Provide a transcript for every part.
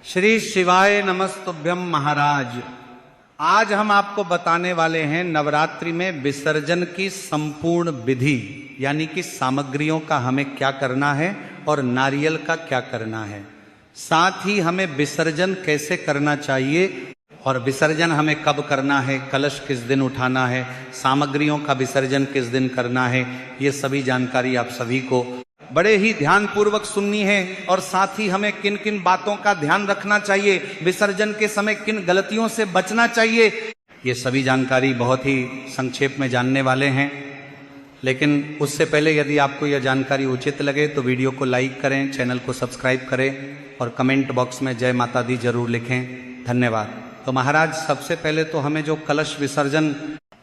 श्री शिवाय नमस्तुभ्यम महाराज। आज हम आपको बताने वाले हैं नवरात्रि में विसर्जन की संपूर्ण विधि, यानी कि सामग्रियों का हमें क्या करना है और नारियल का क्या करना है। साथ ही हमें विसर्जन कैसे करना चाहिए और विसर्जन हमें कब करना है, कलश किस दिन उठाना है, सामग्रियों का विसर्जन किस दिन करना है, ये सभी जानकारी आप सभी को बड़े ही ध्यान पूर्वक सुननी है। और साथ ही हमें किन किन बातों का ध्यान रखना चाहिए, विसर्जन के समय किन गलतियों से बचना चाहिए, ये सभी जानकारी बहुत ही संक्षेप में जानने वाले हैं। लेकिन उससे पहले यदि आपको यह जानकारी उचित लगे तो वीडियो को लाइक करें, चैनल को सब्सक्राइब करें और कमेंट बॉक्स में जय माता दी जरूर लिखें। धन्यवाद। तो महाराज, सबसे पहले तो हमें जो कलश विसर्जन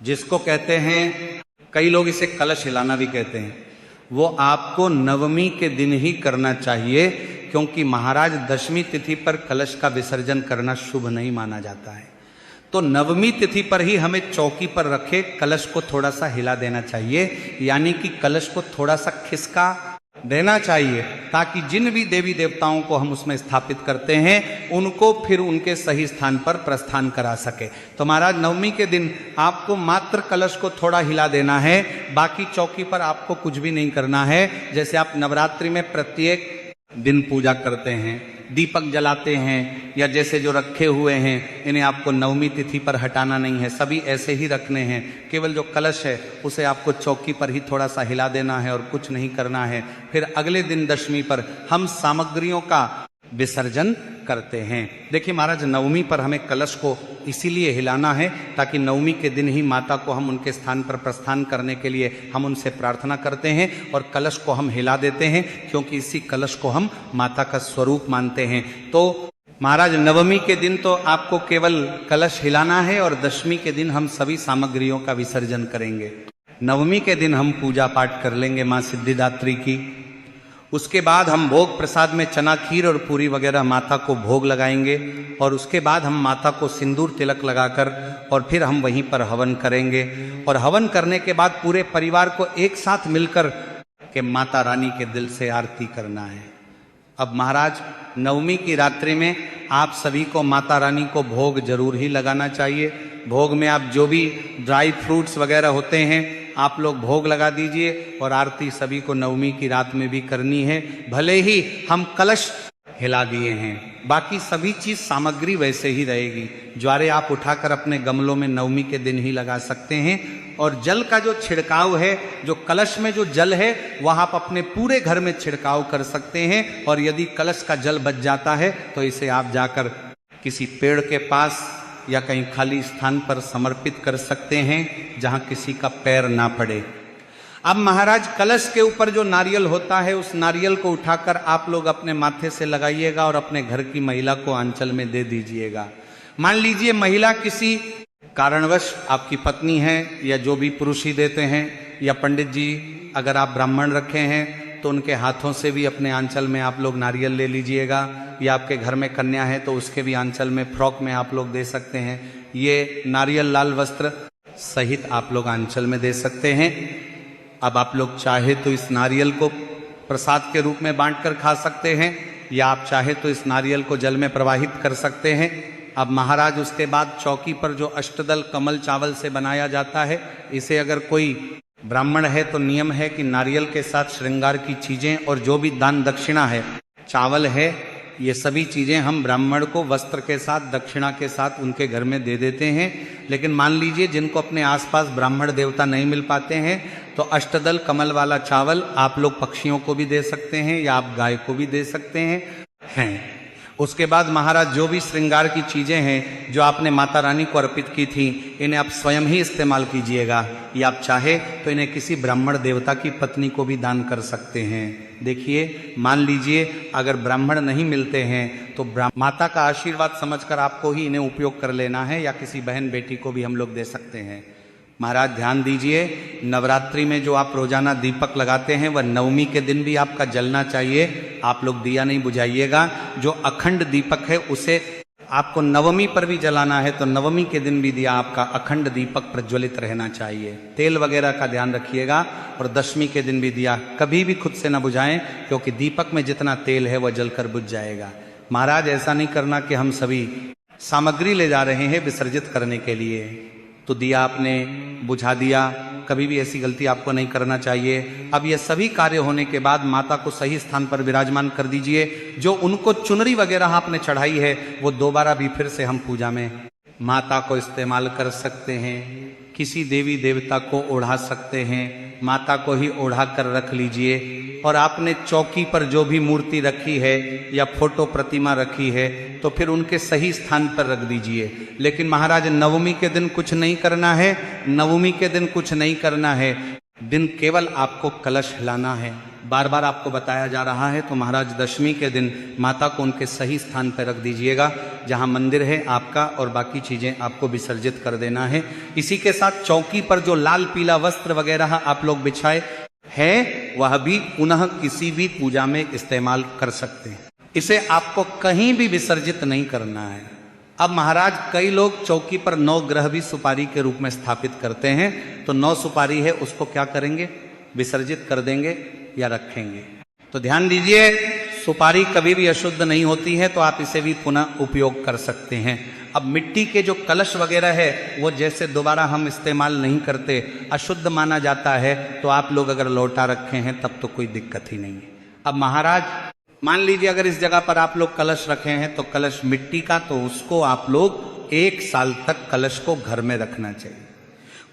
जिसको कहते हैं, कई लोग इसे कलश हिलाना भी कहते हैं, वो आपको नवमी के दिन ही करना चाहिए, क्योंकि महाराज दशमी तिथि पर कलश का विसर्जन करना शुभ नहीं माना जाता है। तो नवमी तिथि पर ही हमें चौकी पर रखे कलश को थोड़ा सा हिला देना चाहिए, यानी कि कलश को थोड़ा सा खिसका देना चाहिए, ताकि जिन भी देवी देवताओं को हम उसमें स्थापित करते हैं उनको फिर उनके सही स्थान पर प्रस्थान करा सके। तो महाराज, नवमी के दिन आपको मात्र कलश को थोड़ा हिला देना है, बाकी चौकी पर आपको कुछ भी नहीं करना है। जैसे आप नवरात्रि में प्रत्येक दिन पूजा करते हैं, दीपक जलाते हैं, या जैसे जो रखे हुए हैं इन्हें आपको नवमी तिथि पर हटाना नहीं है, सभी ऐसे ही रखने हैं। केवल जो कलश है उसे आपको चौकी पर ही थोड़ा सा हिला देना है और कुछ नहीं करना है। फिर अगले दिन दशमी पर हम सामग्रियों का विसर्जन करते हैं। देखिए महाराज, नवमी पर हमें कलश को इसीलिए हिलाना है ताकि नवमी के दिन ही माता को हम उनके स्थान पर प्रस्थान करने के लिए हम उनसे प्रार्थना करते हैं और कलश को हम हिला देते हैं, क्योंकि इसी कलश को हम माता का स्वरूप मानते हैं। तो महाराज, नवमी के दिन तो आपको केवल कलश हिलाना है और दशमी के दिन हम सभी सामग्रियों का विसर्जन करेंगे। नवमी के दिन हम पूजा पाठ कर लेंगे माँ सिद्धिदात्री की। उसके बाद हम भोग प्रसाद में चना खीर और पूरी वगैरह माता को भोग लगाएंगे और उसके बाद हम माता को सिंदूर तिलक लगाकर और फिर हम वहीं पर हवन करेंगे। और हवन करने के बाद पूरे परिवार को एक साथ मिलकर के माता रानी के दिल से आरती करना है। अब महाराज, नवमी की रात्रि में आप सभी को माता रानी को भोग जरूर ही लगाना चाहिए। भोग में आप जो भी ड्राई फ्रूट्स वगैरह होते हैं आप लोग भोग लगा दीजिए और आरती सभी को नवमी की रात में भी करनी है। भले ही हम कलश हिला दिए हैं, बाकी सभी चीज सामग्री वैसे ही रहेगी। ज्वारे आप उठाकर अपने गमलों में नवमी के दिन ही लगा सकते हैं। और जल का जो छिड़काव है, जो कलश में जो जल है वह आप अपने पूरे घर में छिड़काव कर सकते हैं। और यदि कलश का जल बच जाता है तो इसे आप जाकर किसी पेड़ के पास या कहीं खाली स्थान पर समर्पित कर सकते हैं जहां किसी का पैर ना पड़े। अब महाराज, कलश के ऊपर जो नारियल होता है उस नारियल को उठाकर आप लोग अपने माथे से लगाइएगा और अपने घर की महिला को आंचल में दे दीजिएगा। मान लीजिए महिला किसी कारणवश, आपकी पत्नी है या जो भी पुरुष ही देते हैं, या पंडित जी अगर आप ब्राह्मण रखे हैं तो उनके हाथों से भी अपने आंचल में आप लोग नारियल ले लीजिएगा, या आपके घर में कन्या है तो उसके भी आंचल में फ्रॉक में आप लोग दे सकते हैं। ये नारियल लाल वस्त्र सहित आप लोग आंचल में दे सकते हैं। अब आप लोग चाहे तो इस नारियल को प्रसाद के रूप में बांटकर खा सकते हैं, या आप चाहे तो इस नारियल को जल में प्रवाहित कर सकते हैं। अब महाराज, उसके बाद चौकी पर जो अष्टदल कमल चावल से बनाया जाता है, इसे अगर कोई ब्राह्मण है तो नियम है कि नारियल के साथ श्रृंगार की चीजें और जो भी दान दक्षिणा है, चावल है, ये सभी चीजें हम ब्राह्मण को वस्त्र के साथ, दक्षिणा के साथ उनके घर में दे देते हैं। लेकिन मान लीजिए जिनको अपने आसपास ब्राह्मण देवता नहीं मिल पाते हैं तो अष्टदल कमल वाला चावल आप लोग पक्षियों को भी दे सकते हैं या आप गाय को भी दे सकते हैं। उसके बाद महाराज, जो भी श्रृंगार की चीजें हैं जो आपने माता रानी को अर्पित की थी, इन्हें आप स्वयं ही इस्तेमाल कीजिएगा, या आप चाहे तो इन्हें किसी ब्राह्मण देवता की पत्नी को भी दान कर सकते हैं। देखिए, मान लीजिए अगर ब्राह्मण नहीं मिलते हैं तो माता का आशीर्वाद समझकर आपको ही इन्हें उपयोग कर लेना है, या किसी बहन बेटी को भी हम लोग दे सकते हैं। महाराज ध्यान दीजिए, नवरात्रि में जो आप रोजाना दीपक लगाते हैं वह नवमी के दिन भी आपका जलना चाहिए। आप लोग दिया नहीं बुझाइएगा। जो अखंड दीपक है उसे आपको नवमी पर भी जलाना है, तो नवमी के दिन भी दिया आपका अखंड दीपक प्रज्वलित रहना चाहिए। तेल वगैरह का ध्यान रखिएगा। और दशमी के दिन भी दिया कभी भी खुद से न बुझाएं, क्योंकि दीपक में जितना तेल है वह जलकर बुझ जाएगा। महाराज ऐसा नहीं करना कि हम सभी सामग्री ले जा रहे हैं विसर्जित करने के लिए, तो दिया आपने बुझा दिया, कभी भी ऐसी गलती आपको नहीं करना चाहिए। अब ये सभी कार्य होने के बाद माता को सही स्थान पर विराजमान कर दीजिए। जो उनको चुनरी वगैरह आपने चढ़ाई है वो दोबारा भी फिर से हम पूजा में माता को इस्तेमाल कर सकते हैं। किसी देवी देवता को ओढ़ा सकते हैं, माता को ही ओढ़ा कर रख लीजिए। और आपने चौकी पर जो भी मूर्ति रखी है या फोटो प्रतिमा रखी है तो फिर उनके सही स्थान पर रख दीजिए। लेकिन महाराज नवमी के दिन कुछ नहीं करना है, नवमी के दिन कुछ नहीं करना है, दिन केवल आपको कलश हिलाना है। बार बार आपको बताया जा रहा है। तो महाराज दशमी के दिन माता को उनके सही स्थान पर रख दीजिएगा जहां मंदिर है आपका, और बाकी चीजें आपको विसर्जित कर देना है। इसी के साथ चौकी पर जो लाल पीला वस्त्र वगैरह आप लोग बिछाए है वह भी पुनः किसी भी पूजा में इस्तेमाल कर सकते हैं। इसे आपको कहीं भी विसर्जित नहीं करना है। अब महाराज कई लोग चौकी पर 9 ग्रह भी सुपारी के रूप में स्थापित करते हैं, तो 9 सुपारी है उसको क्या करेंगे, विसर्जित कर देंगे या रखेंगे। तो ध्यान दीजिए, सुपारी कभी भी अशुद्ध नहीं होती है, तो आप इसे भी पुनः उपयोग कर सकते हैं। अब मिट्टी के जो कलश वगैरह है वो जैसे दोबारा हम इस्तेमाल नहीं करते, अशुद्ध माना जाता है, तो आप लोग अगर लौटा रखे हैं तब तो कोई दिक्कत ही नहीं है। अब महाराज मान लीजिए अगर इस जगह पर आप लोग कलश रखे हैं तो कलश मिट्टी का, तो उसको आप लोग 1 साल तक कलश को घर में रखना चाहिए।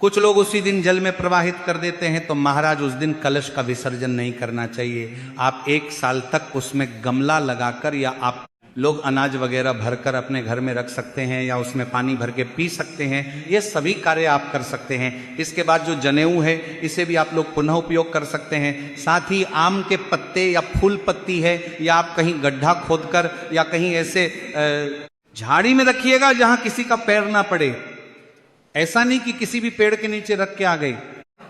कुछ लोग उसी दिन जल में प्रवाहित कर देते हैं, तो महाराज उस दिन कलश का विसर्जन नहीं करना चाहिए। आप 1 साल तक उसमें गमला लगाकर या आप लोग अनाज वगैरह भरकर अपने घर में रख सकते हैं, या उसमें पानी भर के पी सकते हैं। ये सभी कार्य आप कर सकते हैं। इसके बाद जो जनेऊ है इसे भी आप लोग पुनः उपयोग कर सकते हैं। साथ ही आम के पत्ते या फूल पत्ती है, या आप कहीं गड्ढा खोदकर या कहीं ऐसे झाड़ी में रखिएगा जहां किसी का पैर ना पड़े। ऐसा नहीं कि किसी भी पेड़ के नीचे रख के आ गए,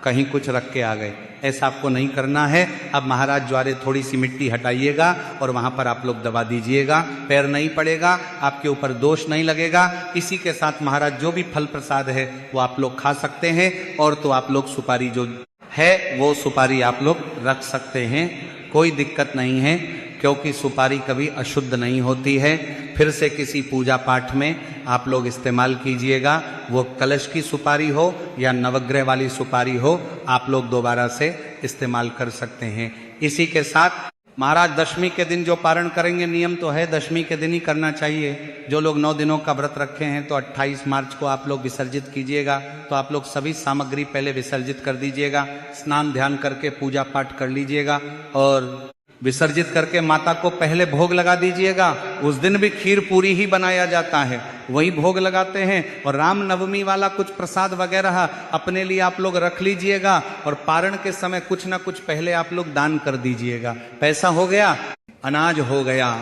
कहीं कुछ रख के आ गए, ऐसा आपको नहीं करना है। अब महाराज द्वारे थोड़ी सी मिट्टी हटाइएगा और वहां पर आप लोग दबा दीजिएगा, पैर नहीं पड़ेगा, आपके ऊपर दोष नहीं लगेगा। इसी के साथ महाराज जो भी फल प्रसाद है वो आप लोग खा सकते हैं, और तो आप लोग सुपारी जो है वो सुपारी आप लोग रख सकते हैं, कोई दिक्कत नहीं है, क्योंकि सुपारी कभी अशुद्ध नहीं होती है। फिर से किसी पूजा पाठ में आप लोग इस्तेमाल कीजिएगा, वो कलश की सुपारी हो या नवग्रह वाली सुपारी हो, आप लोग दोबारा से इस्तेमाल कर सकते हैं। इसी के साथ महाराज दशमी के दिन जो पारण करेंगे, नियम तो है दशमी के दिन ही करना चाहिए। जो लोग 9 दिनों का व्रत रखे हैं तो 28 मार्च को आप लोग विसर्जित कीजिएगा। तो आप लोग सभी सामग्री पहले विसर्जित कर दीजिएगा, स्नान ध्यान करके पूजा पाठ कर लीजिएगा, और विसर्जित करके माता को पहले भोग लगा दीजिएगा। उस दिन भी खीर पूरी ही बनाया जाता है, वही भोग लगाते हैं। और राम नवमी वाला कुछ प्रसाद वगैरह अपने लिए आप लोग रख लीजिएगा, और पारण के समय कुछ ना कुछ पहले आप लोग दान कर दीजिएगा। पैसा हो गया, अनाज हो गया,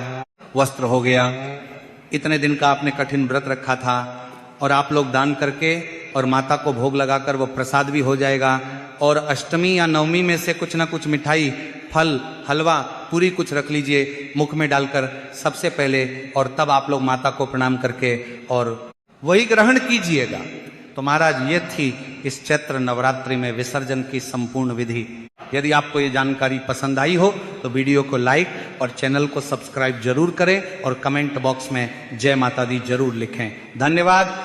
वस्त्र हो गया, इतने दिन का आपने कठिन व्रत रखा था, और आप लोग दान करके और माता को भोग लगाकर वो प्रसाद भी हो जाएगा। और अष्टमी या नवमी में से कुछ ना कुछ मिठाई, फल, हलवा, पूरी कुछ रख लीजिए मुख में डालकर सबसे पहले, और तब आप लोग माता को प्रणाम करके और वही ग्रहण कीजिएगा। तो महाराज ये थी इस चैत्र नवरात्रि में विसर्जन की संपूर्ण विधि। यदि आपको ये जानकारी पसंद आई हो तो वीडियो को लाइक और चैनल को सब्सक्राइब जरूर करें, और कमेंट बॉक्स में जय माता दी जरूर लिखें। धन्यवाद।